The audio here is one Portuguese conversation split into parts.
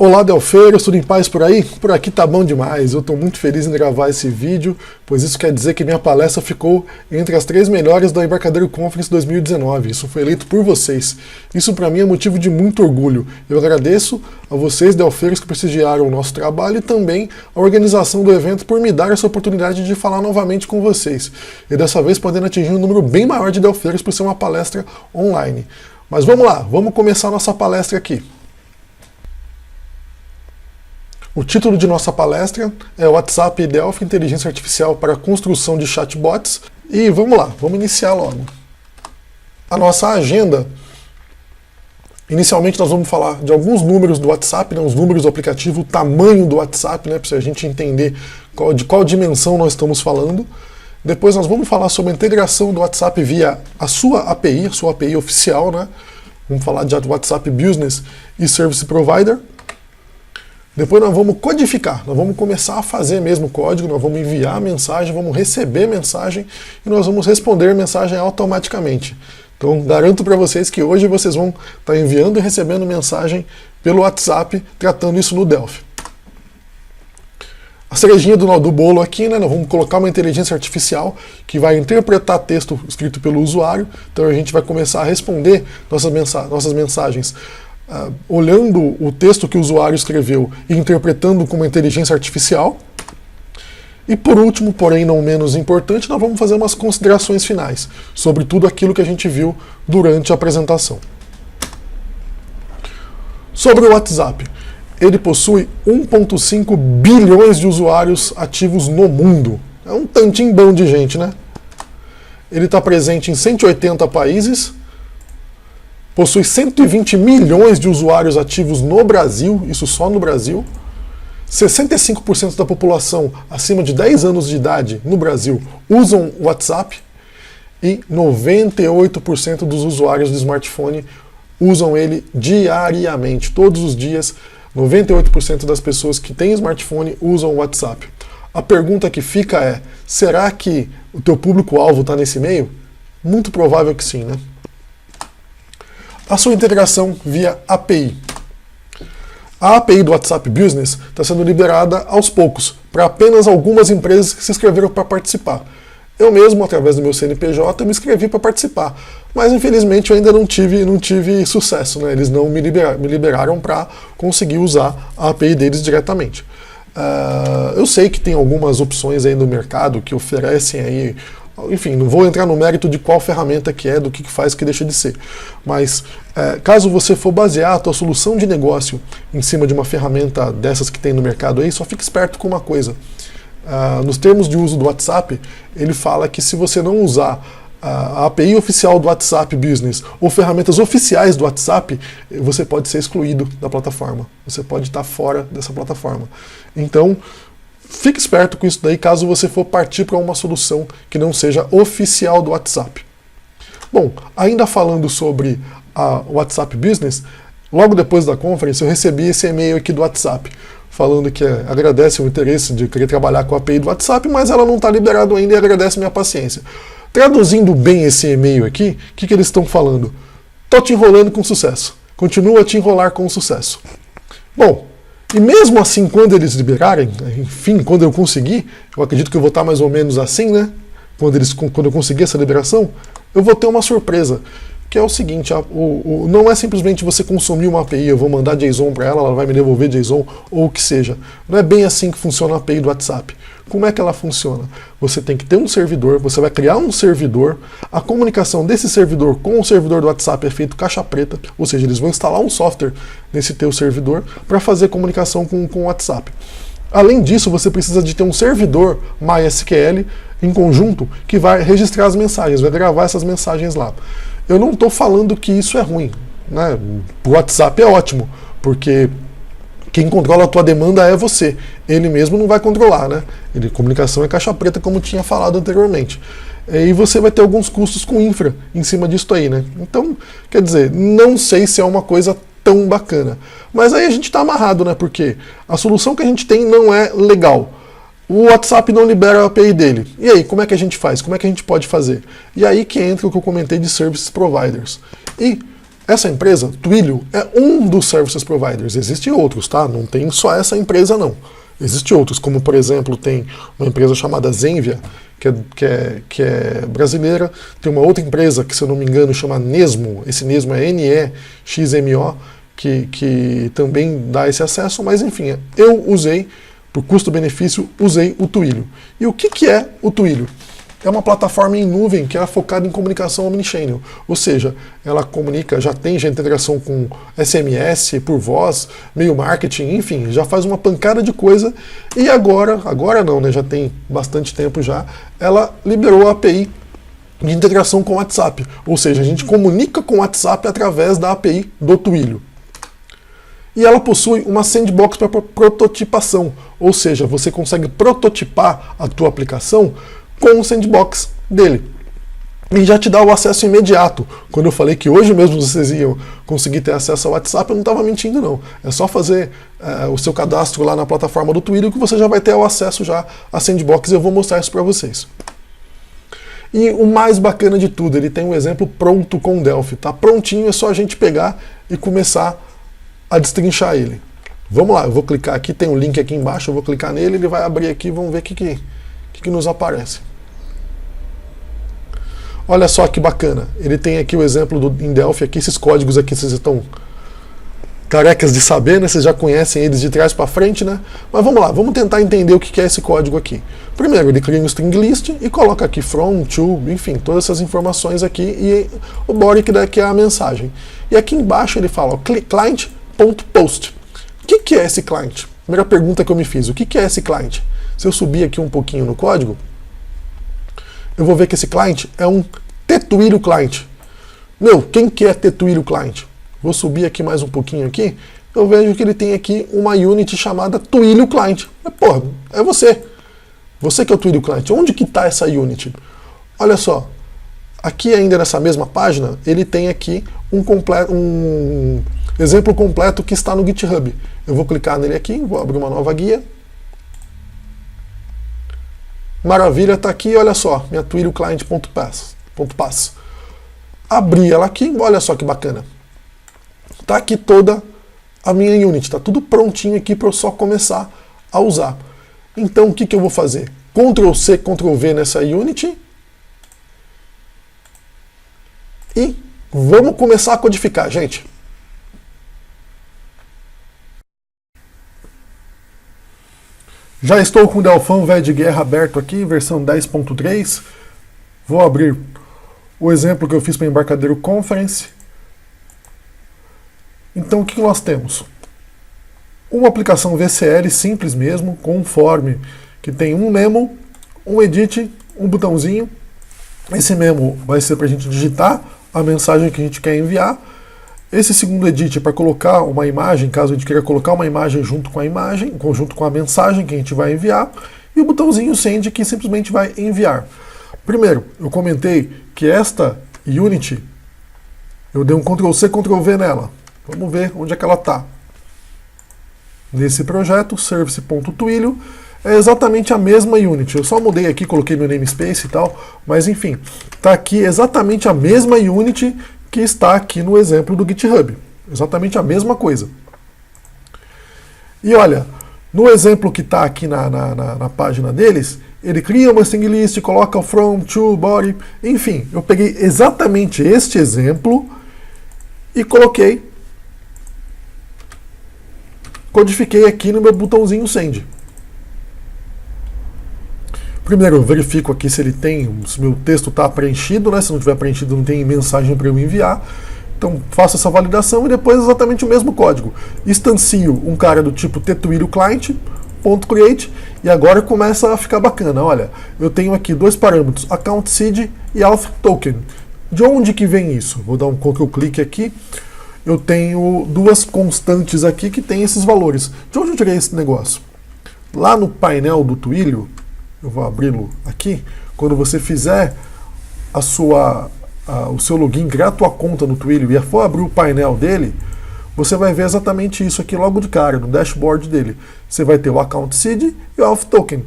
Olá, Delfeiros, tudo em paz por aí? Por aqui tá bom demais, eu estou muito feliz em gravar esse vídeo, pois isso quer dizer que minha palestra ficou entre as 3 melhores da Embarcadero Conference 2019, isso foi eleito por vocês. Isso para mim é motivo de muito orgulho. Eu agradeço a vocês, Delfeiros, que prestigiaram o nosso trabalho e também a organização do evento por me dar essa oportunidade de falar novamente com vocês. E dessa vez podendo atingir um número bem maior de Delfeiros por ser uma palestra online. Mas vamos lá, vamos começar a nossa palestra aqui. O título de nossa palestra é WhatsApp e Delphi Inteligência Artificial para a Construção de Chatbots. E vamos lá, vamos iniciar logo. A nossa agenda, inicialmente nós vamos falar de alguns números do WhatsApp, né, os números do aplicativo, o tamanho do WhatsApp, né, para a gente entender de qual dimensão nós estamos falando. Depois nós vamos falar sobre a integração do WhatsApp via a sua API oficial, né? Vamos falar de WhatsApp Business e Service Provider. Depois nós vamos codificar, nós vamos começar a fazer mesmo código, nós vamos enviar a mensagem, vamos receber mensagem e nós vamos responder mensagem automaticamente. Então garanto para vocês que hoje vocês vão estar enviando e recebendo mensagem pelo WhatsApp, tratando isso no Delphi. A cerejinha do bolo aqui, né, nós vamos colocar uma inteligência artificial que vai interpretar texto escrito pelo usuário, então a gente vai começar a responder nossas mensagens olhando o texto que o usuário escreveu e interpretando como inteligência artificial. E por último, porém não menos importante, nós vamos fazer umas considerações finais sobre tudo aquilo que a gente viu durante a apresentação. Sobre o WhatsApp, ele possui 1,5 bilhões de usuários ativos no mundo. É um tantinho bom de gente, né? Ele está presente em 180 países, possui 120 milhões de usuários ativos no Brasil, isso só no Brasil. 65% da população acima de 10 anos de idade no Brasil usam o WhatsApp e 98% dos usuários do smartphone usam ele diariamente. Todos os dias, 98% das pessoas que têm smartphone usam o WhatsApp. A pergunta que fica é, será que o teu público-alvo está nesse meio? Muito provável que sim, né? A sua integração via API. A API do WhatsApp Business está sendo liberada aos poucos, para apenas algumas empresas que se inscreveram para participar. Eu mesmo, através do meu CNPJ, me inscrevi para participar, mas infelizmente eu ainda não tive sucesso, né? Eles não me liberaram para conseguir usar a API deles diretamente. Eu sei que tem algumas opções aí no mercado que oferecem aí. Enfim, não vou entrar no mérito de qual ferramenta que é, do que faz, que deixa de ser. Mas, caso você for basear a tua solução de negócio em cima de uma ferramenta dessas que tem no mercado aí, só fique esperto com uma coisa. Nos termos de uso do WhatsApp, ele fala que se você não usar a API oficial do WhatsApp Business ou ferramentas oficiais do WhatsApp, você pode ser excluído da plataforma. Você pode estar fora dessa plataforma. Então, fique esperto com isso daí, caso você for partir para uma solução que não seja oficial do WhatsApp. Bom, ainda falando sobre a WhatsApp Business, logo depois da conference eu recebi esse e-mail aqui do WhatsApp, falando que agradece o interesse de querer trabalhar com a API do WhatsApp, mas ela não está liberada ainda e agradece minha paciência. Traduzindo bem esse e-mail aqui, o que eles estão falando? Tô te enrolando com sucesso. Continua a te enrolar com sucesso. Bom, e mesmo assim, quando eles liberarem, enfim, quando eu conseguir, eu acredito que eu vou estar mais ou menos assim, né? Quando eu conseguir essa liberação, eu vou ter uma surpresa, que é o seguinte, não é simplesmente você consumir uma API, eu vou mandar JSON para ela vai me devolver JSON, ou o que seja. Não é bem assim que funciona a API do WhatsApp. Como é que ela funciona? Você tem que ter um servidor, você vai criar um servidor, a comunicação desse servidor com o servidor do WhatsApp é feito caixa preta, ou seja, eles vão instalar um software nesse teu servidor para fazer comunicação com o WhatsApp. Além disso, você precisa de ter um servidor MySQL em conjunto que vai registrar as mensagens, vai gravar essas mensagens lá. Eu não estou falando que isso é ruim, né? O WhatsApp é ótimo, porque quem controla a tua demanda é você. Ele mesmo não vai controlar, né? Comunicação é caixa preta, como tinha falado anteriormente. E você vai ter alguns custos com infra em cima disso aí, né? Então, quer dizer, não sei se é uma coisa tão bacana. Mas aí a gente está amarrado, né? Porque a solução que a gente tem não é legal. O WhatsApp não libera a API dele. E aí, como é que a gente faz? Como é que a gente pode fazer? E aí que entra o que eu comentei de Service Providers. E Essa empresa, Twilio, é um dos services providers. Existem outros, tá? Não tem só essa empresa, não. Existem outros, como por exemplo, tem uma empresa chamada Zenvia, que é brasileira. Tem uma outra empresa que, se eu não me engano, chama Nesmo. Esse Nesmo é Nexmo, que também dá esse acesso. Mas enfim, eu usei, por custo-benefício, usei o Twilio. E o que é o Twilio? É uma plataforma em nuvem que é focada em comunicação omnichannel, ou seja, ela comunica, já tem integração com SMS, por voz, e-mail marketing, enfim, já faz uma pancada de coisa, e agora não, né, já tem bastante tempo já, ela liberou a API de integração com o WhatsApp, ou seja, a gente comunica com o WhatsApp através da API do Twilio. E ela possui uma sandbox para prototipação, ou seja, você consegue prototipar a tua aplicação com o sandbox dele. E já te dá o acesso imediato. Quando eu falei que hoje mesmo vocês iam conseguir ter acesso ao WhatsApp, eu não estava mentindo não. É só fazer o seu cadastro lá na plataforma do Twilio que você já vai ter o acesso já à sandbox, e eu vou mostrar isso para vocês. E o mais bacana de tudo, ele tem um exemplo pronto com o Delphi. Tá prontinho, é só a gente pegar e começar a destrinchar ele. Vamos lá, eu vou clicar aqui, tem um link aqui embaixo, eu vou clicar nele, ele vai abrir aqui, vamos ver o que nos aparece. Olha só que bacana, ele tem aqui o exemplo em Delphi, aqui, esses códigos aqui vocês estão carecas de saber, né? Vocês já conhecem eles de trás para frente, né? Mas vamos lá, vamos tentar entender o que é esse código aqui. Primeiro, ele cria um string list e coloca aqui from, to, enfim, todas essas informações aqui, e o body que é a mensagem. E aqui embaixo ele fala, ó, client.post. O que é esse client? Primeira pergunta que eu me fiz, o que é esse client? Se eu subir aqui um pouquinho no código, eu vou ver que esse client é um Twilio client. Meu, quem que é Twilio client? Vou subir aqui mais um pouquinho aqui, eu vejo que ele tem aqui uma unit chamada Twilio client. Mas, porra, é você. Você que é o Twilio client. Onde que está essa unit? Olha só, aqui ainda nessa mesma página, ele tem aqui um exemplo completo que está no GitHub. Eu vou clicar nele aqui, vou abrir uma nova guia. Maravilha, está aqui, olha só, minha Twilio client.pass. Abri ela aqui, olha só que bacana. Está aqui toda a minha unit, está tudo prontinho aqui para eu só começar a usar. Então o que eu vou fazer? Ctrl C, Ctrl V nessa unit. E vamos começar a codificar, gente. Já estou com o Delfão Velho de Guerra aberto aqui, versão 10.3. Vou abrir o exemplo que eu fiz para o Embarcadero Conference. Então o que nós temos? Uma aplicação VCL simples mesmo, com um form que tem um memo, um edit, um botãozinho. Esse memo vai ser para a gente digitar a mensagem que a gente quer enviar. Esse segundo edit é para colocar uma imagem, caso a gente queira colocar uma imagem junto com a imagem, junto com a mensagem que a gente vai enviar. E o botãozinho send, que simplesmente vai enviar. Primeiro, eu comentei que esta unit, eu dei um Ctrl C, Ctrl V nela. Vamos ver onde é que ela está. Nesse projeto, service.twilio, é exatamente a mesma unit. Eu só mudei aqui, coloquei meu namespace e tal, mas enfim, está aqui exatamente a mesma unit que está aqui no exemplo do GitHub. Exatamente a mesma coisa. E olha, no exemplo que está aqui na página deles, ele cria uma string list, coloca o from, to, body, enfim, eu peguei exatamente este exemplo e codifiquei aqui no meu botãozinho send. Primeiro eu verifico aqui se meu texto está preenchido, né? Se não tiver preenchido não tem mensagem para eu enviar. Então faço essa validação e depois exatamente o mesmo código. Instancio um cara do tipo Twilio client, .create, e agora começa a ficar bacana. Olha, eu tenho aqui dois parâmetros, account seed e auth token. De onde que vem isso? Vou dar um Ctrl clique aqui. Eu tenho duas constantes aqui que tem esses valores. De onde eu tirei esse negócio? Lá no painel do Twilio, eu vou abri-lo aqui, quando você fizer o seu login, criar a tua conta no Twilio e for abrir o painel dele, você vai ver exatamente isso aqui logo de cara, no dashboard dele. Você vai ter o account seed e o auth token.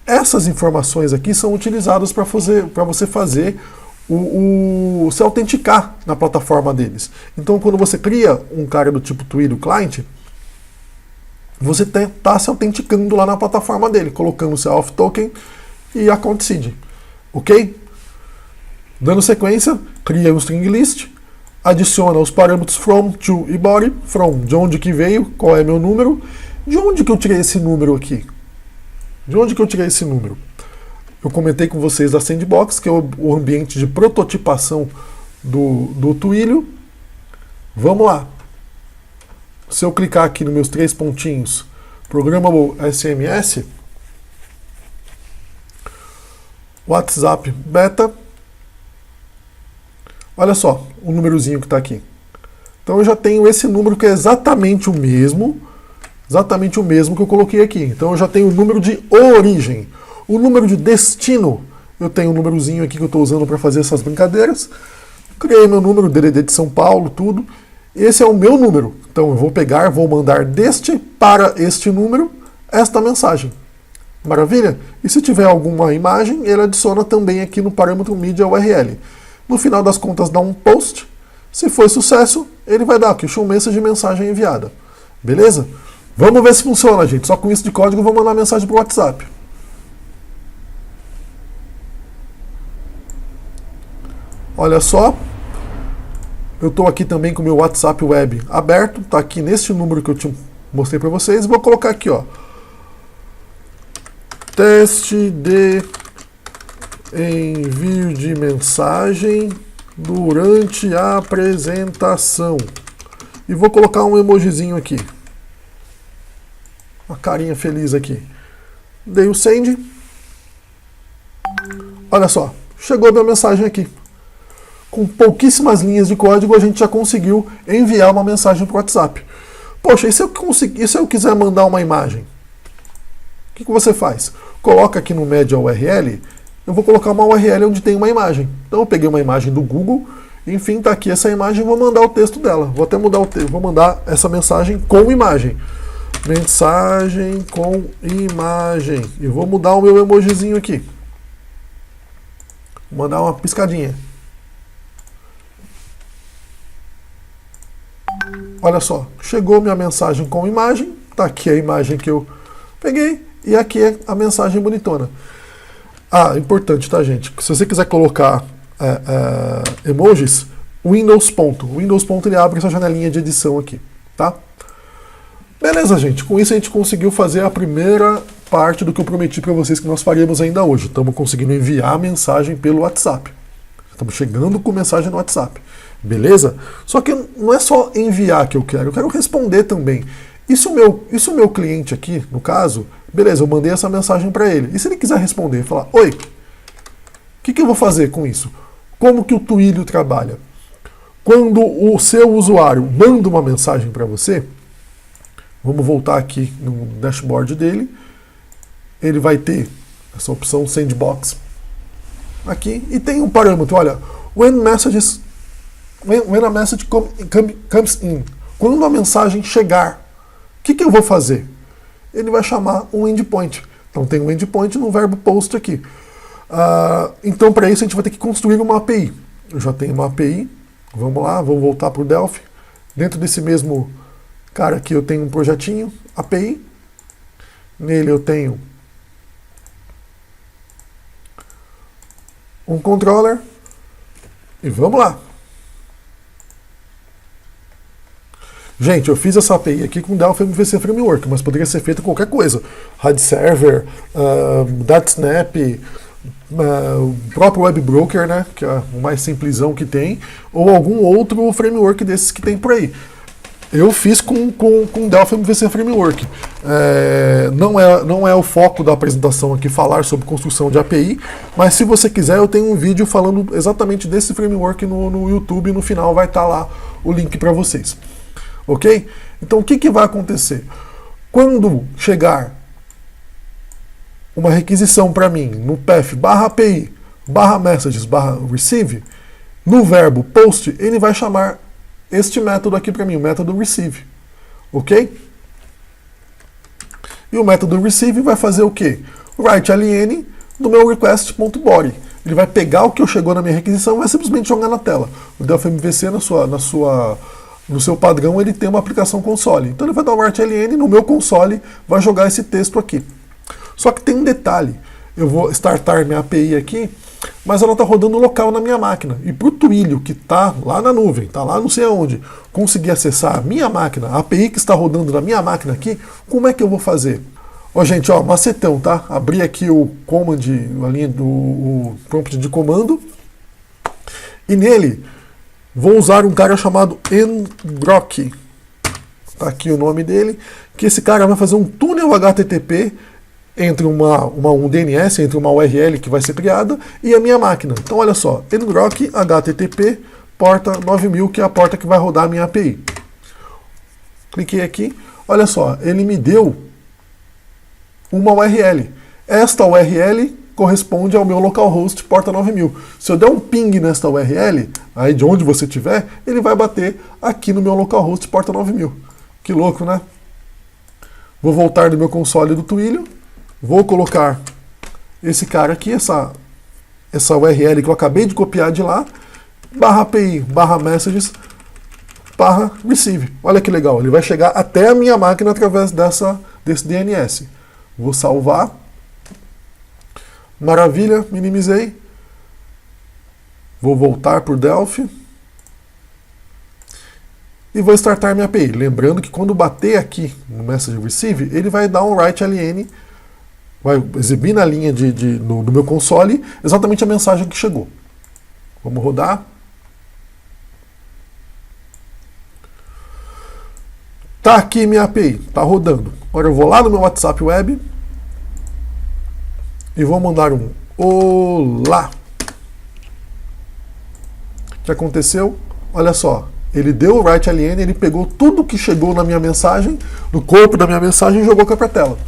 Essas informações aqui são utilizadas para você fazer se autenticar na plataforma deles. Então, quando você cria um cara do tipo Twilio Client, você está se autenticando lá na plataforma dele, colocando o seu auth token e account seed. Ok? Dando sequência, cria um string list, adiciona os parâmetros from, to e body. From, de onde que veio, qual é meu número. De onde que eu tirei esse número aqui? De onde que eu tirei esse número? Eu comentei com vocês da Sandbox, que é o ambiente de prototipação do Twilio. Vamos lá. Se eu clicar aqui nos meus 3 pontinhos, Programmable SMS, WhatsApp Beta, olha só o númerozinho que está aqui. Então eu já tenho esse número que é exatamente o mesmo que eu coloquei aqui. Então eu já tenho o número de origem. O número de destino, eu tenho um númerozinho aqui que eu estou usando para fazer essas brincadeiras. Criei meu número, DDD de São Paulo, tudo. Esse é o meu número. Então eu vou pegar, vou mandar deste para este número esta mensagem. Maravilha? E se tiver alguma imagem, ele adiciona também aqui no parâmetro Media URL. No final das contas dá um post. Se foi sucesso, ele vai dar aqui, show message, mensagem enviada. Beleza? Vamos ver se funciona, gente. Só com isso de código eu vou mandar mensagem para o WhatsApp. Olha só, eu estou aqui também com o meu WhatsApp Web aberto, está aqui neste número que eu te mostrei para vocês. Vou colocar aqui, ó, teste de envio de mensagem durante a apresentação. E vou colocar um emojizinho aqui, uma carinha feliz aqui. Dei o send. Olha só, chegou a minha mensagem aqui. Com pouquíssimas linhas de código, a gente já conseguiu enviar uma mensagem para o WhatsApp. Poxa, e se eu quiser mandar uma imagem? O que você faz? Coloca aqui no Media URL, eu vou colocar uma URL onde tem uma imagem. Então eu peguei uma imagem do Google, enfim, está aqui essa imagem, vou mandar o texto dela. Vou até mudar o texto, vou mandar essa mensagem com imagem. Mensagem com imagem. E vou mudar o meu emojizinho aqui. Vou mandar uma piscadinha. Olha só, chegou minha mensagem com imagem, tá aqui a imagem que eu peguei, e aqui é a mensagem bonitona. Ah, importante, tá, gente? Se você quiser colocar emojis, Windows ponto. O Windows ponto ele abre essa janelinha de edição aqui, tá? Beleza, gente. Com isso a gente conseguiu fazer a primeira parte do que eu prometi para vocês que nós faríamos ainda hoje. Estamos conseguindo enviar a mensagem pelo WhatsApp. Estamos chegando com mensagem no WhatsApp. Beleza? Só que não é só enviar que eu quero responder também. E se o meu cliente aqui, no caso, beleza, eu mandei essa mensagem para ele. E se ele quiser responder e falar, oi, o que eu vou fazer com isso? Como que o Twilio trabalha? Quando o seu usuário manda uma mensagem para você, vamos voltar aqui no dashboard dele, ele vai ter essa opção Sandbox aqui, e tem um parâmetro, olha, when a message comes in, quando a mensagem chegar, o que eu vou fazer? Ele vai chamar um endpoint. Então tem um endpoint no verbo post aqui. Então para isso a gente vai ter que construir uma API. Eu já tenho uma API, vamos lá, vou voltar para o Delphi. Dentro desse mesmo cara aqui eu tenho um projetinho, API. Nele eu tenho um controller. E vamos lá. Gente, eu fiz essa API aqui com Delphi MVC Framework, mas poderia ser feito qualquer coisa. RAD Server, DataSnap, o próprio Web Broker, né, que é o mais simplesão que tem, ou algum outro framework desses que tem por aí. Eu fiz com Delphi MVC Framework. Não é o foco da apresentação aqui falar sobre construção de API, mas se você quiser eu tenho um vídeo falando exatamente desse framework no YouTube, e no final vai estar lá o link para vocês. Ok? Então o que vai acontecer? Quando chegar uma requisição para mim no path /API /messages /receive, no verbo post, ele vai chamar este método aqui para mim, o método receive. Ok? E o método receive vai fazer o quê? Write alien do meu request.body. ele vai pegar o que chegou na minha requisição e vai simplesmente jogar na tela. O Delphi MVC, no seu padrão, ele tem uma aplicação console. Então ele vai dar um WriteLN e no meu console vai jogar esse texto aqui. Só que tem um detalhe. Eu vou startar minha API aqui, mas ela está rodando local na minha máquina. E para o Twilio, que está lá na nuvem, está lá não sei aonde, conseguir acessar a minha máquina, a API que está rodando na minha máquina aqui, como é que eu vou fazer? Ó, gente, ó, macetão, tá? Abri aqui o command, a linha o prompt de comando, e nele vou usar um cara chamado ngrok. Tá aqui o nome dele, que esse cara vai fazer um túnel HTTP entre um DNS, entre uma URL que vai ser criada e a minha máquina. Então olha só, ngrok HTTP porta 9000, que é a porta que vai rodar a minha API. Cliquei aqui, olha só, ele me deu uma URL. Esta URL corresponde ao meu localhost porta 9000. Se eu der um ping nesta URL, aí de onde você estiver, ele vai bater aqui no meu localhost porta 9000. Que louco, né? Vou voltar no meu console do Twilio, vou colocar esse cara aqui, essa URL que eu acabei de copiar de lá, /API, /messages, /receive. Olha que legal, ele vai chegar até a minha máquina através desse DNS. Vou salvar. Maravilha, minimizei. Vou voltar para o Delphi. E vou startar minha API. Lembrando que quando bater aqui no Message Receive, ele vai dar um WriteLN, vai exibir na linha do meu console exatamente a mensagem que chegou. Vamos rodar. Tá aqui minha API, tá rodando. Agora eu vou lá no meu WhatsApp Web e vou mandar um olá. O que aconteceu? Olha só, ele deu o WriteLN, ele pegou tudo que chegou na minha mensagem, no corpo da minha mensagem, e jogou aqui para a tela.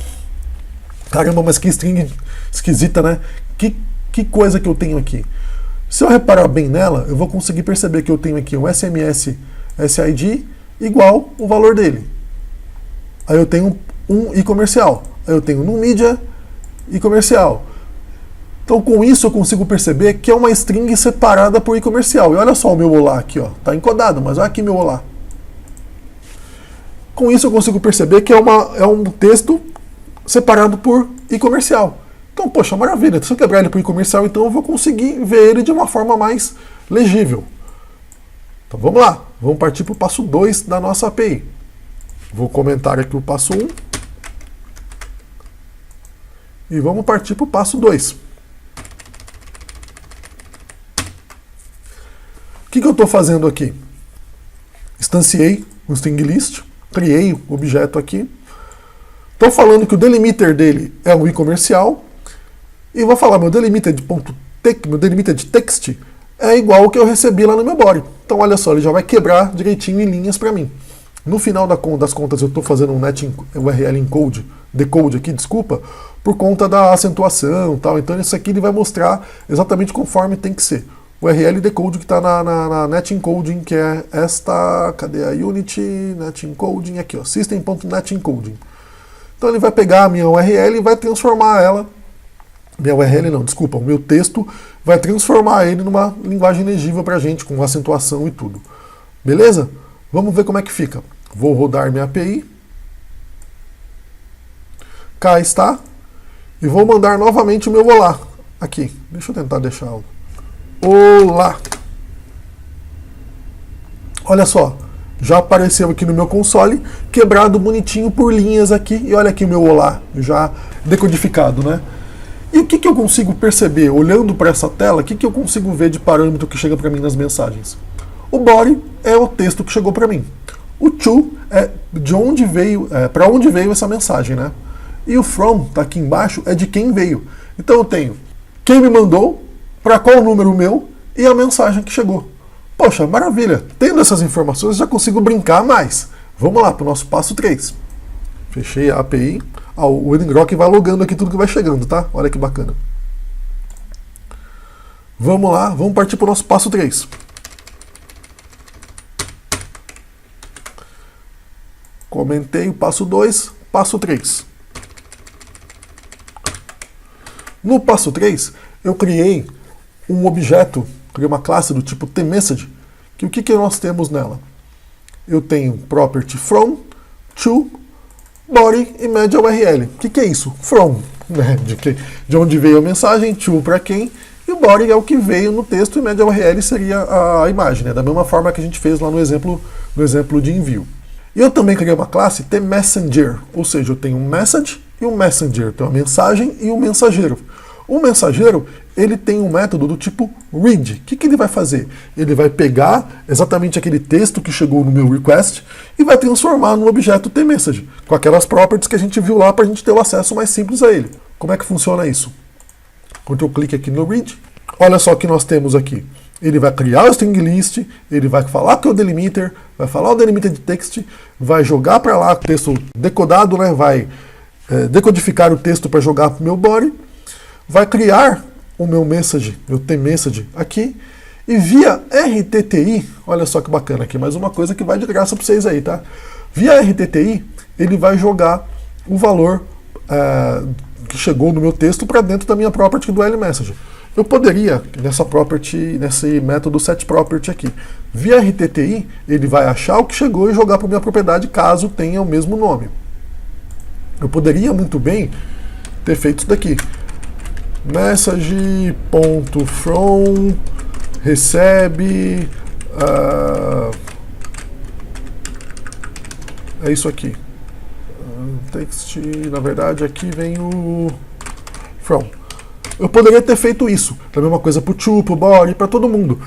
Caramba, mas que string esquisita, né? Que coisa que eu tenho aqui. Se eu reparar bem nela, eu vou conseguir perceber que eu tenho aqui um SMS SID igual o valor dele. Aí eu tenho um e-comercial. Aí eu tenho no mídia e comercial. Então com isso eu consigo perceber que é uma string separada por e-comercial. E olha só o meu olá aqui, ó. Tá encodado, mas olha aqui meu olá. Com isso eu consigo perceber que é um texto separado por e-comercial. Então, poxa, maravilha. Se eu quebrar ele por e-comercial, então eu vou conseguir ver ele de uma forma mais legível. Então vamos lá, vamos partir para o passo 2 da nossa API. Vou comentar aqui o passo 1. E vamos partir para o passo 2. O que eu estou fazendo aqui? Instanciei um string list, criei o objeto aqui. Estou falando que o delimiter dele é um e-comercial. E vou falar, meu delimiter de text é igual ao que eu recebi lá no meu body. Então olha só, ele já vai quebrar direitinho em linhas para mim. No final das contas eu estou fazendo um URL decode aqui, desculpa, por conta da acentuação e tal. Então isso aqui ele vai mostrar exatamente conforme tem que ser. O URL decode que está na NetEncoding, que é esta, cadê a Unity, NetEncoding, aqui ó, system.netencoding. Então ele vai pegar a minha URL e vai transformar ela, minha URL não, desculpa, o meu texto, vai transformar ele numa linguagem legível para a gente, com acentuação e tudo. Beleza? Vamos ver como é que fica. Vou rodar minha API. Cá está. E vou mandar novamente o meu olá. Aqui. Deixa eu tentar deixar o olá. Olha só. Já apareceu aqui no meu console, quebrado bonitinho por linhas aqui. E olha aqui o meu olá, já decodificado, né? E o que eu consigo perceber, olhando para essa tela, o que eu consigo ver de parâmetro que chega para mim nas mensagens? O body é o texto que chegou para mim. O to é de onde veio, para onde veio essa mensagem, né? E o from, tá aqui embaixo, é de quem veio. Então eu tenho quem me mandou, para qual número meu e a mensagem que chegou. Poxa, maravilha! Tendo essas informações, já consigo brincar mais. Vamos lá para o nosso passo 3. Fechei a API. O ngrok vai logando aqui tudo que vai chegando, tá? Olha que bacana. Vamos lá, vamos partir para o nosso passo 3. Comentei o passo 2, passo 3. No passo 3, eu criei um objeto, criei uma classe do tipo TMessage, que o que nós temos nela? Eu tenho property from, to, body e média URL. O que é isso? From, né? De onde veio a mensagem, to para quem, e o body é o que veio no texto e média URL seria a imagem, né? Da mesma forma que a gente fez lá no exemplo de envio. E eu também criei uma classe TMessenger, ou seja, eu tenho um message e um messenger, então a mensagem e um mensageiro. O mensageiro, ele tem um método do tipo read. O que ele vai fazer? Ele vai pegar exatamente aquele texto que chegou no meu request e vai transformar no objeto TMessage, com aquelas properties que a gente viu lá para a gente ter o acesso mais simples a ele. Como é que funciona isso? Quando eu clico aqui no read, olha só o que nós temos aqui. Ele vai criar o string list, ele vai falar que é o delimiter, vai falar o delimiter de text, vai jogar para lá o texto decodado, né? Vai decodificar o texto para jogar para o meu body, vai criar o meu message, meu TMessage aqui, e via RTTI, olha só que bacana aqui, mais uma coisa que vai de graça para vocês aí, tá? Via RTTI, ele vai jogar o valor que chegou no meu texto para dentro da minha property do LMessage. Eu poderia, nessa property, nesse método setProperty aqui, via RTTI, ele vai achar o que chegou e jogar para minha propriedade caso tenha o mesmo nome. Eu poderia muito bem ter feito isso daqui. Message.from recebe é isso aqui. Text, na verdade aqui vem o from. Eu poderia ter feito isso. A mesma coisa pro to, pro body, para todo mundo.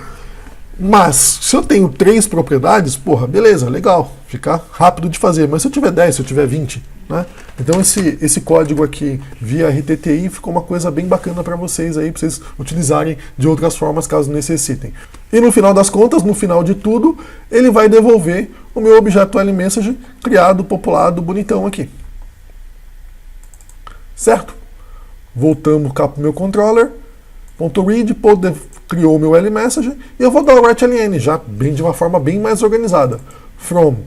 Mas, se eu tenho 3 propriedades, porra, beleza, legal. Fica rápido de fazer. Mas se eu tiver 10, se eu tiver 20, né? Então esse código aqui via RTTI ficou uma coisa bem bacana para vocês aí, para vocês utilizarem de outras formas caso necessitem. E no final das contas, no final de tudo, ele vai devolver o meu objeto LMessage criado, populado, bonitão aqui. Certo? Voltamos cá para o meu controller, .read, criou o meu LMessage, e eu vou dar o write-ln, já de uma forma bem mais organizada. From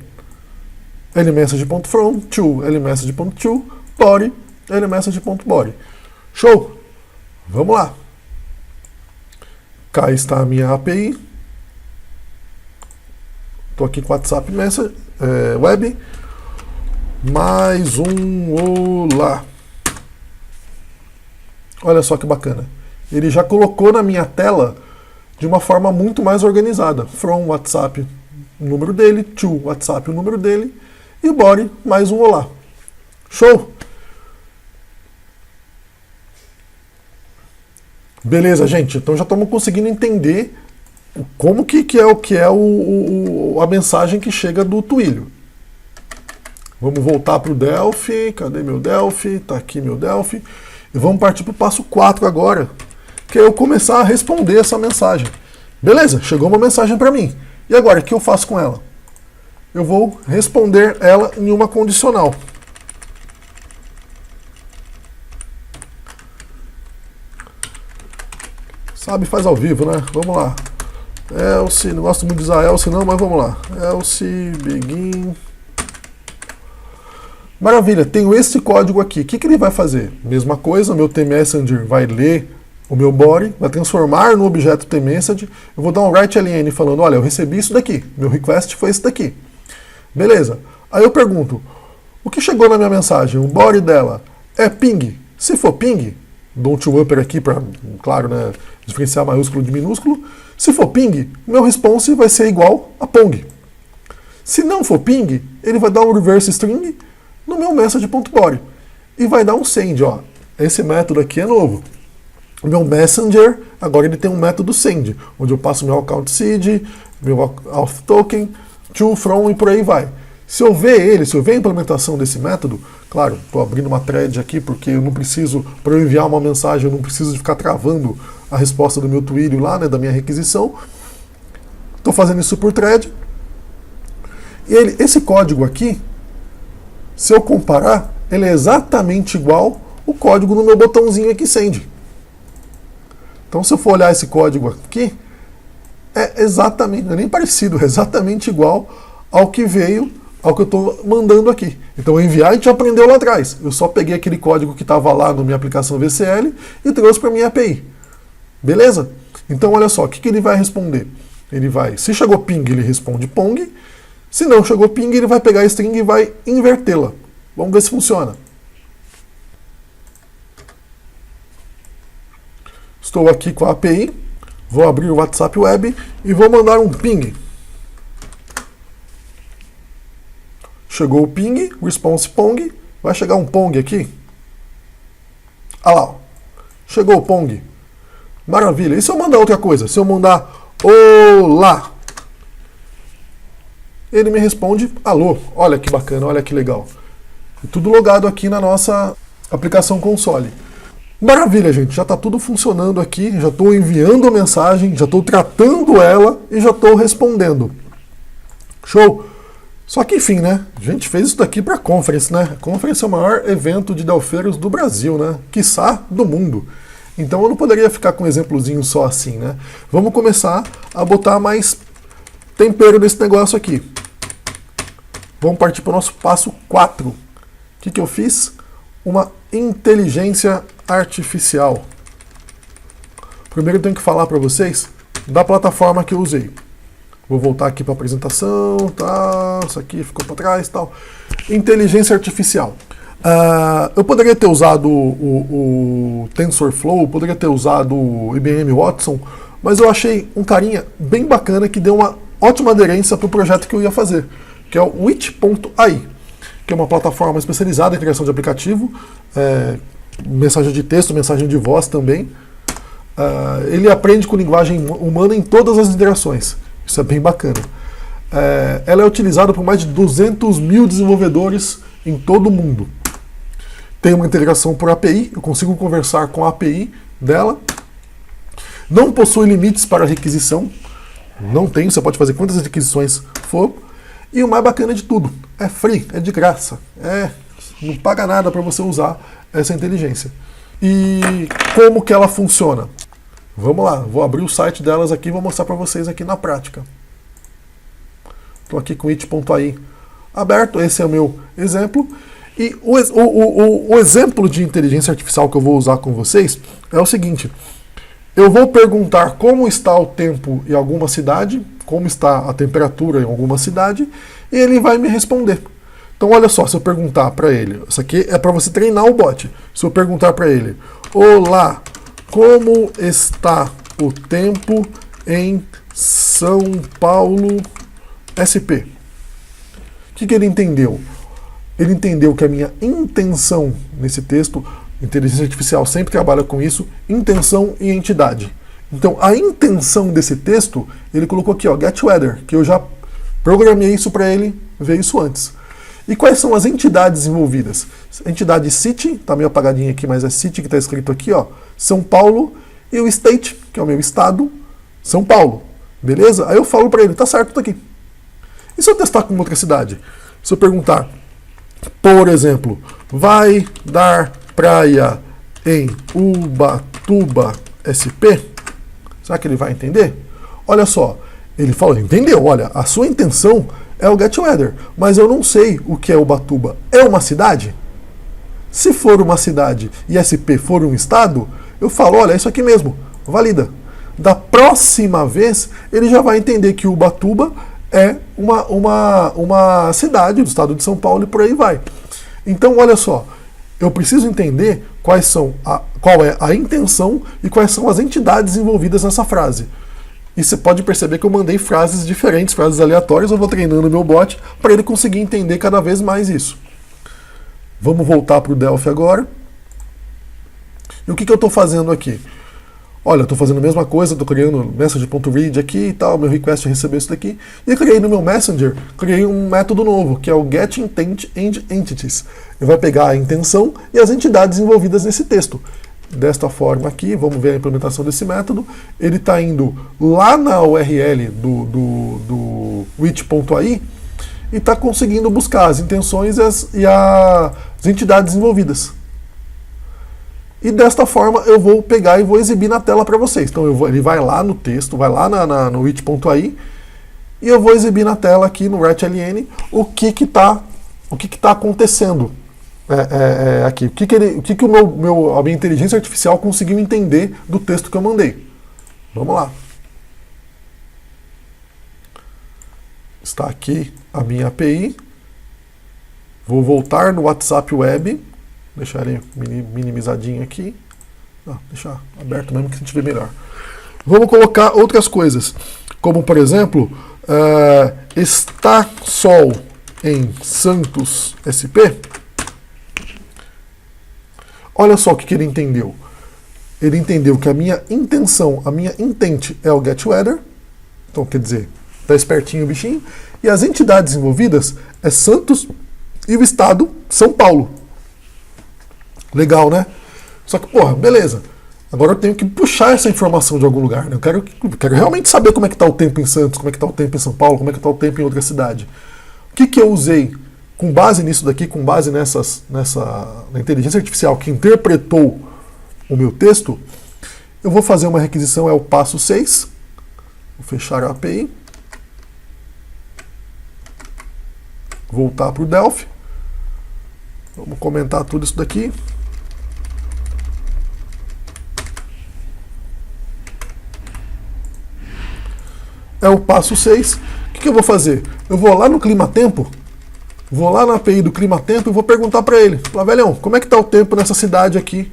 LMessage.from, to LMessage.to, body, LMessage.body. Show? Vamos lá. Cá está a minha API. Estou aqui com o WhatsApp Message, Web. Mais um olá. Olha só que bacana. Ele já colocou na minha tela de uma forma muito mais organizada. From WhatsApp, o número dele, to WhatsApp, o número dele, e body, mais um olá. Show? Beleza, gente. Então já estamos conseguindo entender como que é a mensagem que chega do Twilio. Vamos voltar para o Delphi. Cadê meu Delphi? Está aqui meu Delphi. E vamos partir para o passo 4 agora, que é eu começar a responder essa mensagem. Beleza, chegou uma mensagem para mim. E agora, o que eu faço com ela? Eu vou responder ela em uma condicional. Sabe, faz ao vivo, né? Vamos lá. Else, não gosto muito de usar else não, mas vamos lá. Else, begin. Maravilha, tenho esse código aqui. O que ele vai fazer? Mesma coisa, meu TMessenger vai ler o meu body, vai transformar no objeto TMessage. Eu vou dar um write-ln falando, olha, eu recebi isso daqui. Meu request foi esse daqui. Beleza. Aí eu pergunto, o que chegou na minha mensagem? O body dela é ping? Se for ping, dou um to-upper aqui para, claro, né, diferenciar maiúsculo de minúsculo. Se for ping, o meu response vai ser igual a pong. Se não for ping, ele vai dar um reverse string no meu message.body e vai dar um send, ó. Esse método aqui é novo. O meu messenger, agora ele tem um método send, onde eu passo meu account seed, meu auth token, to, from e por aí vai. Se eu ver a implementação desse método, claro, estou abrindo uma thread aqui porque eu não preciso, para eu enviar uma mensagem, eu não preciso de ficar travando a resposta do meu Twilio lá, né, da minha requisição. Estou fazendo isso por thread. E esse código aqui, se eu comparar, ele é exatamente igual o código no meu botãozinho aqui send. Então, se eu for olhar esse código aqui, é exatamente, não é nem parecido, é exatamente igual ao que veio, ao que eu estou mandando aqui. Então, enviar a gente aprendeu lá atrás. Eu só peguei aquele código que estava lá na minha aplicação VCL e trouxe para a minha API. Beleza? Então olha só, o que ele vai responder? Ele vai, se chegou ping, ele responde pong. Se não chegou ping, ele vai pegar a string e vai invertê-la. Vamos ver se funciona. Estou aqui com a API, vou abrir o WhatsApp Web e vou mandar um ping. Chegou o ping, response pong, vai chegar um pong aqui. Olha lá, ó. Chegou o pong. Maravilha. E se eu mandar outra coisa? Se eu mandar olá, ele me responde alô. Olha que bacana, olha que legal. E tudo logado aqui na nossa aplicação console. Maravilha, gente. Já está tudo funcionando aqui. Já estou enviando a mensagem, já estou tratando ela e já estou respondendo. Show! Só que enfim, né? A gente fez isso daqui para a Conference, né? A Conference é o maior evento de Delpheiros do Brasil, né? Quiçá do mundo. Então eu não poderia ficar com um exemplozinho só assim, né? Vamos começar a botar mais tempero nesse negócio aqui. Vamos partir para o nosso passo 4. O que eu fiz? Uma inteligência artificial. Primeiro eu tenho que falar para vocês da plataforma que eu usei. Vou voltar aqui para a apresentação, tá? Isso aqui ficou para trás, tal. Inteligência artificial. Eu poderia ter usado o TensorFlow, poderia ter usado o IBM Watson, mas eu achei um carinha bem bacana que deu uma ótima aderência para o projeto que eu ia fazer, que é o Witch.ai, que é uma plataforma especializada em criação de aplicativo, mensagem de texto, mensagem de voz também. Ele aprende com linguagem humana em todas as direções. Isso é bem bacana. Ela é utilizada por mais de 200 mil desenvolvedores em todo o mundo. Tem uma integração por API, eu consigo conversar com a API dela. Não possui limites para requisição. Não tem, você pode fazer quantas requisições for. E o mais bacana de tudo, é free, é de graça. Não paga nada para você usar essa inteligência. E como que ela funciona? Vamos lá, vou abrir o site delas aqui e vou mostrar para vocês aqui na prática. Estou aqui com it.ai aberto, esse é o meu exemplo. E o exemplo de inteligência artificial que eu vou usar com vocês é o seguinte. Eu vou perguntar como está o tempo em alguma cidade, como está a temperatura em alguma cidade, e ele vai me responder. Então olha só, se eu perguntar para ele, isso aqui é para você treinar o bot. Se eu perguntar para ele, olá, como está o tempo em São Paulo SP? O que ele entendeu? Ele entendeu que a minha intenção nesse texto, inteligência artificial sempre trabalha com isso, intenção e entidade. Então a intenção desse texto, ele colocou aqui, ó, get weather, que eu já programei isso para ele ver isso antes. E quais são as entidades envolvidas? A entidade City, está meio apagadinha aqui, mas é City que está escrito aqui, ó, São Paulo, e o State, que é o meu estado, São Paulo. Beleza? Aí eu falo para ele, tá certo, tá aqui. E se eu testar com outra cidade? Se eu perguntar, por exemplo, vai dar praia em Ubatuba SP? Será que ele vai entender? Olha só, ele falou, entendeu, olha, a sua intenção é o get weather, mas eu não sei o que é Ubatuba. É uma cidade? Se for uma cidade e SP for um estado, eu falo, olha, é isso aqui mesmo, valida. Da próxima vez, ele já vai entender que Ubatuba é uma cidade do estado de São Paulo e por aí vai. Então, olha só, eu preciso entender qual é a intenção e quais são as entidades envolvidas nessa frase. E você pode perceber que eu mandei frases diferentes, frases aleatórias, eu vou treinando o meu bot para ele conseguir entender cada vez mais isso. Vamos voltar para o Delphi agora. E o que eu estou fazendo aqui? Olha, eu estou fazendo a mesma coisa, estou criando message.read aqui e tal, meu request recebeu isso daqui. E eu criei no meu Messenger, criei um método novo, que é o getIntentEntities. Ele vai pegar a intenção e as entidades envolvidas nesse texto. Desta forma aqui, vamos ver a implementação desse método. Ele está indo lá na URL do witch.ai e está conseguindo buscar as intenções e as entidades envolvidas. E desta forma eu vou pegar e vou exibir na tela para vocês. Então ele vai lá no texto, vai lá no witch.ai e eu vou exibir na tela aqui no RetLN o que tá acontecendo aqui. O que a minha inteligência artificial conseguiu entender do texto que eu mandei. Vamos lá. Está aqui a minha API. Vou voltar no WhatsApp Web. Deixar ele minimizadinho aqui. Deixar aberto mesmo que a gente vê melhor. Vamos colocar outras coisas. Como, por exemplo, está Sol em Santos SP. Olha só o que ele entendeu. Ele entendeu que a minha intenção, a minha intent é o GetWeather. Então, quer dizer, tá espertinho o bichinho. E as entidades envolvidas é Santos e o estado São Paulo. Legal, né? Só que, porra, beleza. Agora eu tenho que puxar essa informação de algum lugar, né? Eu quero realmente saber como é que tá o tempo em Santos, como é que tá o tempo em São Paulo, como é que tá o tempo em outra cidade. O que eu usei com base nisso daqui, com base na inteligência artificial que interpretou o meu texto? Eu vou fazer uma requisição, é o passo 6. Vou fechar a API. Voltar para o Delphi. Vamos comentar tudo isso daqui. É o passo 6. O que eu vou fazer? Eu vou lá no clima-tempo, vou lá na API do clima-tempo e vou perguntar para ele. Falar, velhão, como é que está o tempo nessa cidade aqui?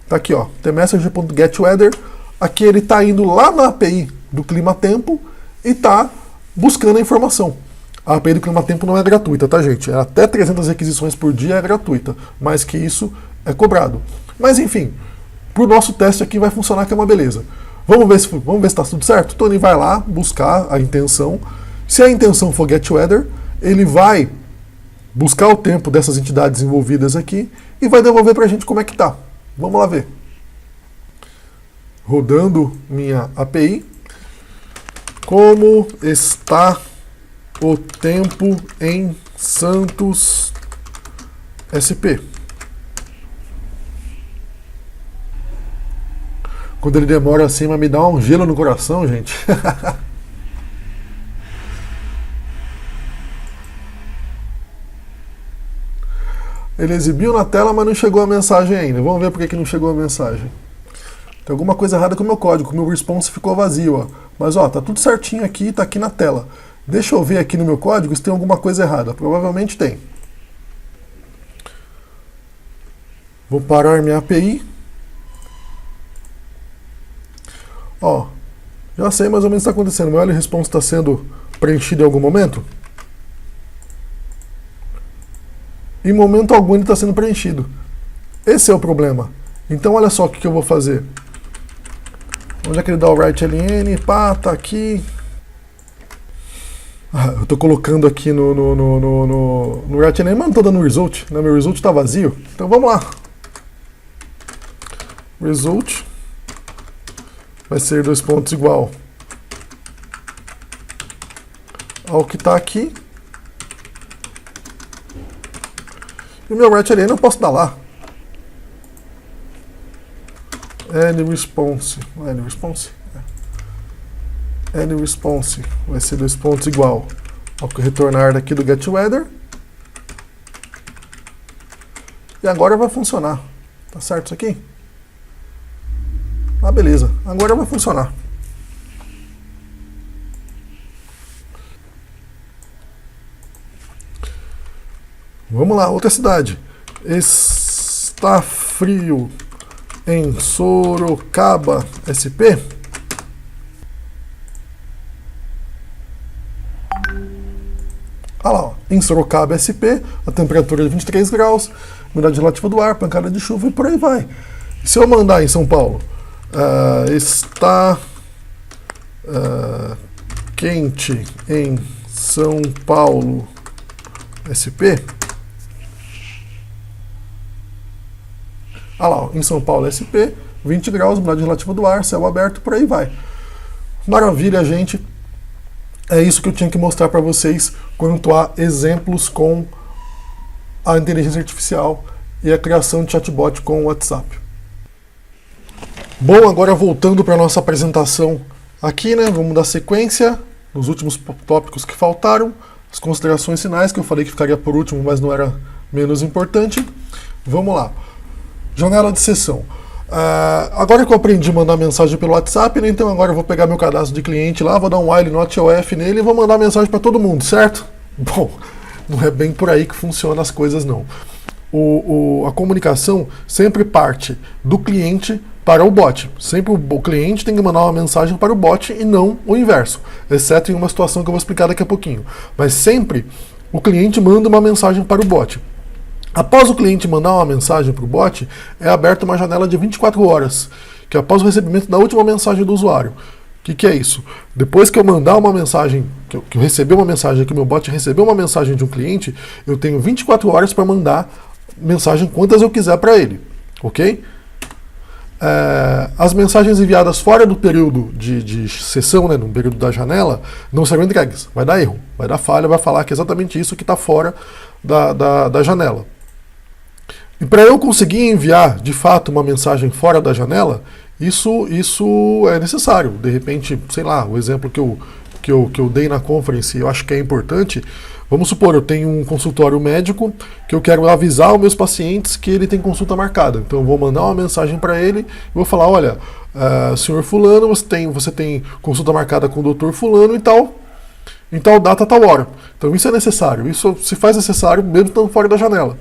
Tá aqui, ó, tmessage.getWeather. Aqui ele está indo lá na API do clima-tempo e está buscando a informação. A API do clima-tempo não é gratuita, tá, gente? Até 300 requisições por dia é gratuita, mais que isso é cobrado. Mas enfim, para o nosso teste aqui vai funcionar, que é uma beleza. Vamos ver se está tudo certo? Então ele vai lá buscar a intenção. Se a intenção for GetWeather, ele vai buscar o tempo dessas entidades envolvidas aqui e vai devolver para a gente como é que tá. Vamos lá ver. Rodando minha API. Como está o tempo em Santos SP? Quando ele demora assim, mas me dá um gelo no coração, gente. Ele exibiu na tela, mas não chegou a mensagem ainda. Vamos ver por que não chegou a mensagem. Tem alguma coisa errada com o meu código, o meu response ficou vazio, ó. Mas ó, tá tudo certinho aqui, tá aqui na tela. Deixa eu ver aqui no meu código se tem alguma coisa errada. Provavelmente tem. Vou parar minha API. Ó, já sei mais ou menos o que está acontecendo. Meu response está sendo preenchido em algum momento. Em momento algum ele está sendo preenchido. Esse é o problema. Então olha só o que eu vou fazer. Onde é que ele dá o write ln? Pá, tá aqui. Eu estou colocando aqui no write ln, mas não estou dando result. Né? Meu result está vazio. Então vamos lá. Result vai ser 2 pontos igual ao que está aqui. E o meu write ln eu posso dar lá. AnyResponse. AnyResponse? AnyResponse vai ser 2 pontos igual ao que retornar daqui do GetWeather. E agora vai funcionar. Tá certo isso aqui? Ah, beleza. Agora vai funcionar. Vamos lá, outra cidade. Está frio em Sorocaba SP? Olha lá, ó. Em Sorocaba SP, a temperatura é 23 graus, umidade relativa do ar, pancada de chuva e por aí vai. Se eu mandar em São Paulo, está quente em São Paulo SP. Olha lá, ó, em São Paulo SP, 20 graus, umidade relativa do ar, céu aberto, por aí vai. Maravilha, gente. É isso que eu tinha que mostrar para vocês quanto a exemplos com a inteligência artificial e a criação de chatbot com o WhatsApp. Bom, agora voltando para a nossa apresentação aqui, né? Vamos dar sequência nos últimos tópicos que faltaram, as considerações finais, que eu falei que ficaria por último, mas não era menos importante. Vamos lá. Janela de sessão. Agora que eu aprendi a mandar mensagem pelo WhatsApp, né, então agora eu vou pegar meu cadastro de cliente lá, vou dar um while not OF nele e vou mandar mensagem para todo mundo, certo? Bom, não é bem por aí que funcionam as coisas, não. A comunicação sempre parte do cliente para o bot. Sempre o cliente tem que mandar uma mensagem para o bot e não o inverso, exceto em uma situação que eu vou explicar daqui a pouquinho. Mas sempre o cliente manda uma mensagem para o bot. Após o cliente mandar uma mensagem para o bot, é aberta uma janela de 24 horas, que é após o recebimento da última mensagem do usuário. O que é isso? Depois que eu mandar uma mensagem, que eu receber uma mensagem, que o meu bot recebeu uma mensagem de um cliente, eu tenho 24 horas para mandar mensagem quantas eu quiser para ele, ok? As mensagens enviadas fora do período de sessão, né, no período da janela, não serão entregues. Vai dar erro, vai dar falha, vai falar que é exatamente isso que está fora da janela. E para eu conseguir enviar, de fato, uma mensagem fora da janela, isso é necessário. De repente, sei lá, o exemplo que eu dei na conference, eu acho que é importante. Vamos supor, eu tenho um consultório médico que eu quero avisar os meus pacientes que ele tem consulta marcada. Então eu vou mandar uma mensagem para ele e vou falar, olha, senhor fulano, você tem consulta marcada com o doutor fulano e tal data, tal hora. Então isso é necessário, isso se faz necessário mesmo estando fora da janela.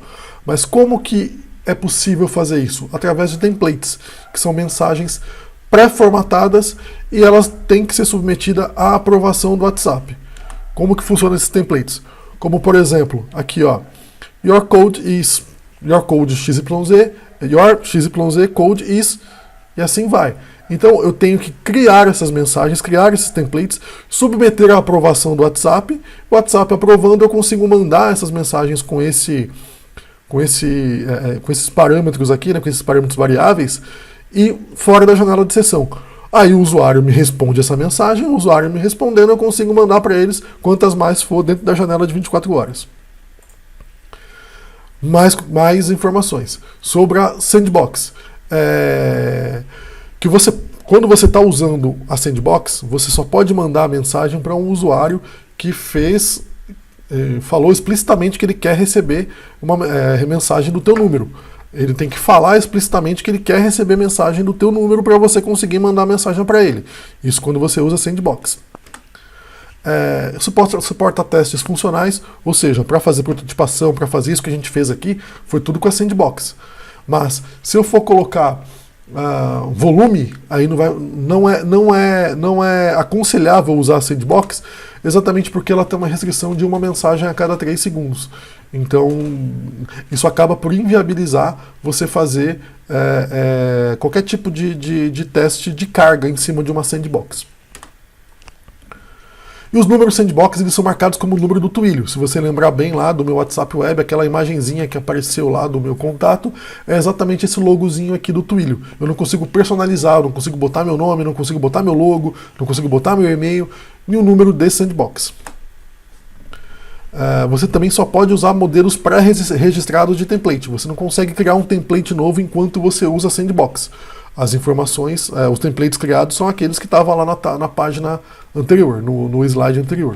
Mas como que é possível fazer isso? Através de templates, que são mensagens pré-formatadas e elas têm que ser submetidas à aprovação do WhatsApp. Como que funcionam esses templates? Como, por exemplo, aqui, ó, your code XYZ, your XYZ code is, e assim vai. Então, eu tenho que criar essas mensagens, criar esses templates, submeter à aprovação do WhatsApp. O WhatsApp aprovando, eu consigo mandar essas mensagens com esses parâmetros aqui, né, com esses parâmetros variáveis, e fora da janela de sessão. Aí o usuário me responde essa mensagem, o usuário me respondendo, eu consigo mandar para eles quantas mais for dentro da janela de 24 horas. Mais informações sobre a Sandbox. Quando você está usando a Sandbox, você só pode mandar a mensagem para um usuário que falou explicitamente que ele quer receber uma mensagem do teu número. Ele tem que falar explicitamente que ele quer receber mensagem do teu número para você conseguir mandar mensagem para ele. Isso quando você usa Sandbox. Suporta testes funcionais, ou seja, para fazer prototipação, para fazer isso que a gente fez aqui, foi tudo com a Sandbox. Mas se eu for colocar volume, aí não é aconselhável usar a Sandbox, exatamente porque ela tem uma restrição de uma mensagem a cada 3 segundos. Então, isso acaba por inviabilizar você fazer qualquer tipo de teste de carga em cima de uma Sandbox. E os números Sandbox, eles são marcados como o número do Twilio. Se você lembrar bem lá do meu WhatsApp Web, aquela imagenzinha que apareceu lá do meu contato, é exatamente esse logozinho aqui do Twilio. Eu não consigo personalizar, eu não consigo botar meu nome, não consigo botar meu logo, não consigo botar meu e-mail e o número desse Sandbox. Você também só pode usar modelos pré-registrados de template. Você não consegue criar um template novo enquanto você usa Sandbox. As informações, os templates criados são aqueles que estavam lá na página anterior, no slide anterior.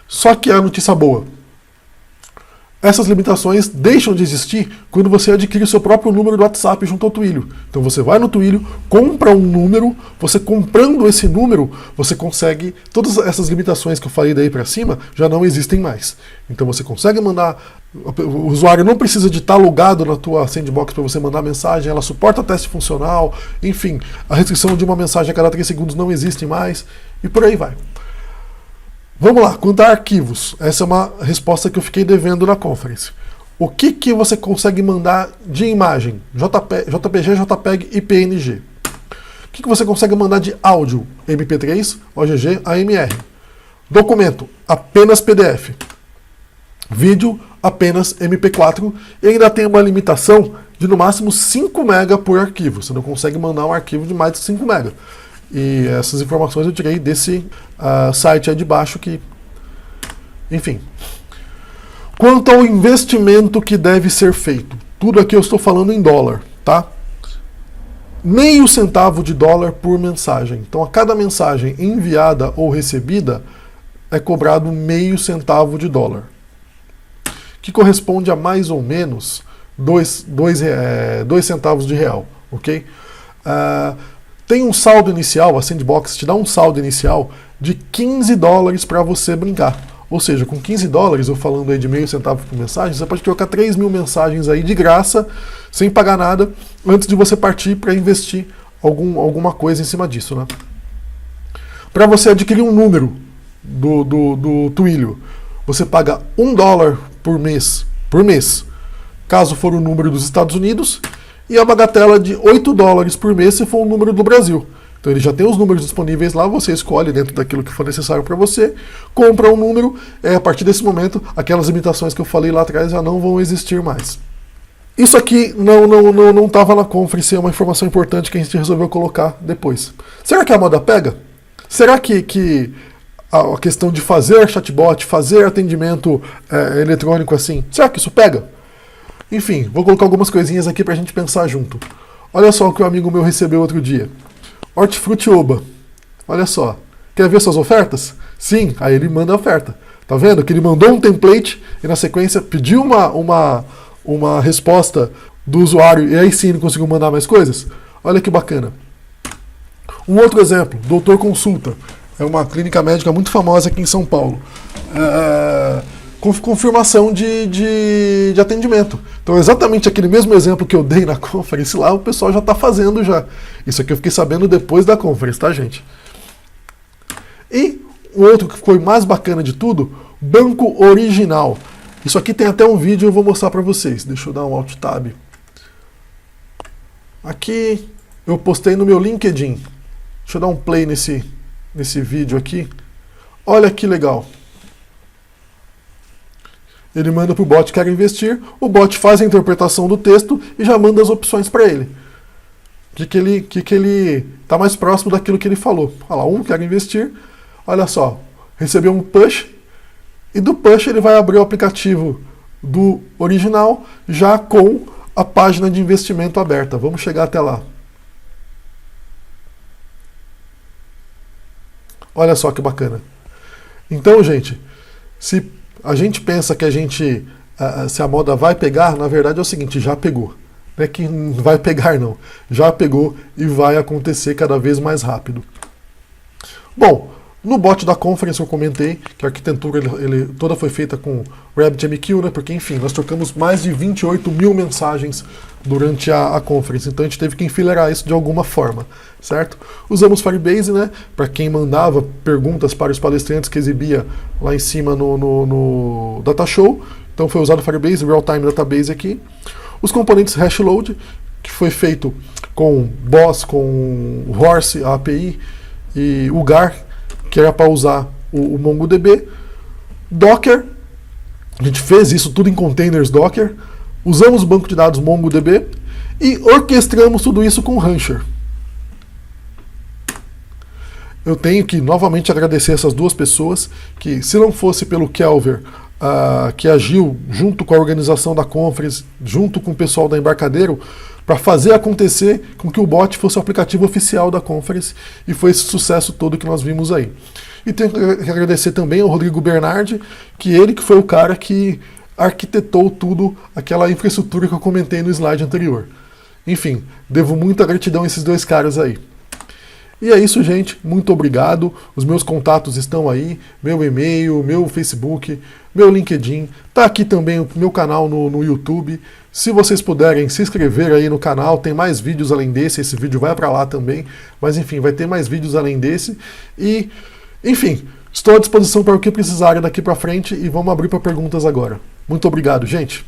Só que a notícia boa. Essas limitações deixam de existir quando você adquire o seu próprio número do WhatsApp junto ao Twilio. Então você vai no Twilio, compra um número, você comprando esse número, você consegue, todas essas limitações que eu falei daí para cima já não existem mais. Então você consegue mandar, o usuário não precisa de estar logado na tua Sandbox para você mandar mensagem, ela suporta teste funcional, enfim, a restrição de uma mensagem a cada 3 segundos não existe mais, e por aí vai. Vamos lá, quanto a arquivos, essa é uma resposta que eu fiquei devendo na conference. O que você consegue mandar de imagem? JPG, JPEG e PNG. O que você consegue mandar de áudio? MP3, OGG, AMR. Documento, apenas PDF. Vídeo, apenas MP4. E ainda tem uma limitação de no máximo 5 MB por arquivo. Você não consegue mandar um arquivo de mais de 5 MB. E essas informações eu tirei desse site aí de baixo que... Enfim. Quanto ao investimento que deve ser feito, tudo aqui eu estou falando em dólar, tá? Meio centavo de dólar por mensagem. Então a cada mensagem enviada ou recebida é cobrado meio centavo de dólar. Que corresponde a mais ou menos 2 centavos de real, ok? Tem um saldo inicial, a Sandbox te dá um saldo inicial de $15 para você brincar. Ou seja, com $15, eu falando aí de meio centavo por mensagem, você pode trocar 3.000 mensagens aí de graça, sem pagar nada, antes de você partir para investir alguma coisa em cima disso, né? Para você adquirir um número do Twilio, você paga $1 por mês, caso for o número dos Estados Unidos, e a bagatela de $8 por mês se for o número do Brasil. Então ele já tem os números disponíveis lá, você escolhe dentro daquilo que for necessário para você, compra um número, a partir desse momento, aquelas limitações que eu falei lá atrás já não vão existir mais. Isso aqui não estava na conference, é uma informação importante que a gente resolveu colocar depois. Será que a moda pega? Será que a questão de fazer chatbot, fazer atendimento eletrônico assim, será que isso pega? Enfim, vou colocar algumas coisinhas aqui para a gente pensar junto. Olha só o que um amigo meu recebeu outro dia. Hortifruti Oba. Olha só. Quer ver suas ofertas? Sim, aí ele manda a oferta. Tá vendo? Que ele mandou um template e na sequência pediu uma resposta do usuário e aí sim ele conseguiu mandar mais coisas. Olha que bacana. Um outro exemplo, Doutor Consulta. É uma clínica médica muito famosa aqui em São Paulo. Confirmação de atendimento. Então, exatamente aquele mesmo exemplo que eu dei na conference lá, o pessoal já está fazendo já. Isso aqui eu fiquei sabendo depois da conference, tá, gente? E o outro que foi mais bacana de tudo, Banco Original. Isso aqui tem até um vídeo, eu vou mostrar para vocês. Deixa eu dar um Alt Tab. Aqui eu postei no meu LinkedIn. Deixa eu dar um play nesse vídeo aqui. Olha que legal. Ele manda para o bot quer investir, o bot faz a interpretação do texto e já manda as opções para ele. O que ele está mais próximo daquilo que ele falou. Olha lá, quer investir, olha só, recebeu um push, e do push ele vai abrir o aplicativo do original já com a página de investimento aberta. Vamos chegar até lá. Olha só que bacana. Então, gente, se a gente pensa que se a moda vai pegar, na verdade é o seguinte, já pegou. Não é que vai pegar não, já pegou e vai acontecer cada vez mais rápido. Bom, no bot da conference eu comentei que a arquitetura toda foi feita com RabbitMQ, né? Porque enfim, nós trocamos mais de 28.000 mensagens durante a conference, então a gente teve que enfileirar isso de alguma forma, certo? Usamos Firebase, né? Para quem mandava perguntas para os palestrantes que exibia lá em cima no Data Show, então foi usado Firebase, Real Time Database aqui. Os componentes HashLoad, que foi feito com Boss, com Horse, a API, e o GAR, que era para usar o MongoDB. Docker, a gente fez isso tudo em containers Docker. Usamos o banco de dados MongoDB e orquestramos tudo isso com Rancher. Eu tenho que novamente agradecer essas duas pessoas, que se não fosse pelo Kelver, que agiu junto com a organização da conference, junto com o pessoal da Embarcadero, para fazer acontecer com que o bot fosse o aplicativo oficial da conference, e foi esse sucesso todo que nós vimos aí. E tenho que agradecer também ao Rodrigo Bernardi, que foi o cara que arquitetou tudo, aquela infraestrutura que eu comentei no slide anterior. Enfim, devo muita gratidão a esses dois caras aí. E é isso, gente. Muito obrigado. Os meus contatos estão aí, meu e-mail, meu Facebook, meu LinkedIn. Tá aqui também o meu canal no YouTube. Se vocês puderem se inscrever aí no canal, tem mais vídeos além desse. Esse vídeo vai para lá também. Mas enfim, vai ter mais vídeos além desse. E, enfim, estou à disposição para o que precisarem daqui para frente e vamos abrir para perguntas agora. Muito obrigado, gente.